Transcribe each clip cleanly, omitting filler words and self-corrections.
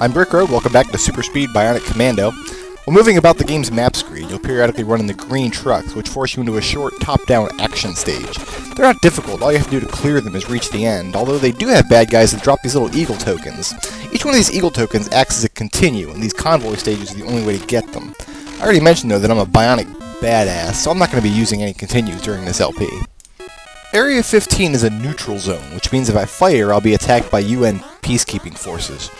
I'm Brickroad, welcome back to Super Speed Bionic Commando. While moving about the game's map screen, you'll periodically run into green trucks, which force you into a short top-down action stage. They're not difficult, all you have to do to clear them is reach the end, although they do have bad guys that drop these little eagle tokens. Each one of these eagle tokens acts as a continue, and these convoy stages are the only way to get them. I already mentioned though that I'm a Bionic badass, so I'm not going to be using any continues during this LP. Area 15 is a neutral zone, which means if I fire, I'll be attacked by UN peacekeeping forces.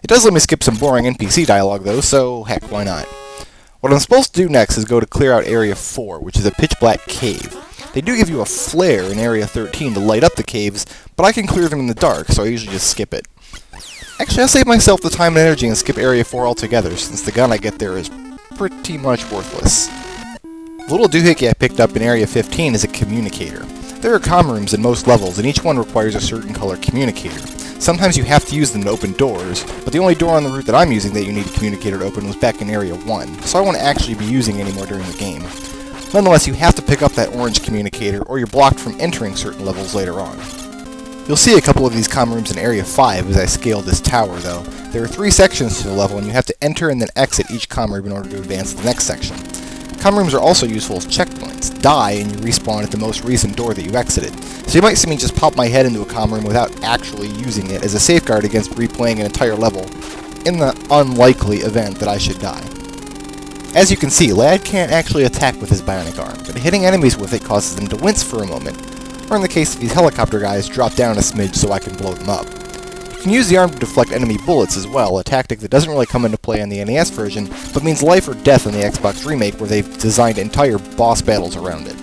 It does let me skip some boring NPC dialogue though, so heck, why not? What I'm supposed to do next is go to clear out Area 4, which is a pitch-black cave. They do give you a flare in Area 13 to light up the caves, but I can clear them in the dark, so I usually just skip it. Actually, I'll save myself the time and energy and skip Area 4 altogether, since the gun I get there is pretty much worthless. The little doohickey I picked up in Area 15 is a communicator. There are comm rooms in most levels, and each one requires a certain color communicator. Sometimes you have to use them to open doors, but the only door on the route that I'm using that you need a communicator to open was back in Area 1, so I won't actually be using it anymore during the game. Nonetheless, you have to pick up that orange communicator, or you're blocked from entering certain levels later on. You'll see a couple of these comm rooms in Area 5 as I scale this tower, though. There are 3 sections to the level, and you have to enter and then exit each comm room in order to advance to the next section. Comm rooms are also useful as checkpoints. Die and you respawn at the most recent door that you exited. So you might see me just pop my head into a comm room without actually using it as a safeguard against replaying an entire level in the unlikely event that I should die. As you can see, Ladd can't actually attack with his bionic arm, but hitting enemies with it causes them to wince for a moment, or in the case of these helicopter guys, drop down a smidge so I can blow them up. You can use the arm to deflect enemy bullets as well, a tactic that doesn't really come into play in the NES version, but means life or death in the Xbox remake where they've designed entire boss battles around it.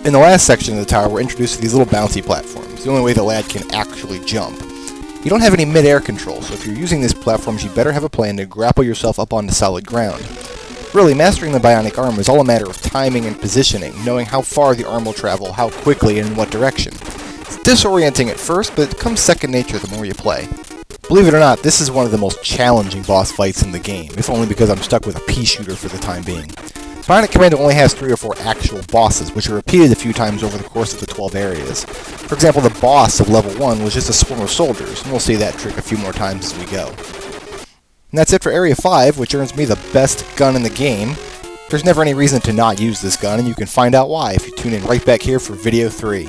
In the last section of the tower, we're introduced to these little bouncy platforms, the only way the Ladd can actually jump. You don't have any mid-air control, so if you're using these platforms you better have a plan to grapple yourself up onto solid ground. Really, mastering the bionic arm is all a matter of timing and positioning, knowing how far the arm will travel, how quickly, and in what direction. It's disorienting at first, but it becomes second nature the more you play. Believe it or not, this is one of the most challenging boss fights in the game, if only because I'm stuck with a pea shooter for the time being. Bionic Commando only has 3 or 4 actual bosses, which are repeated a few times over the course of the 12 areas. For example, the boss of level 1 was just a swarm of soldiers, and we'll see that trick a few more times as we go. And that's it for Area 5, which earns me the best gun in the game. There's never any reason to not use this gun, and you can find out why if you tune in right back here for Video 3.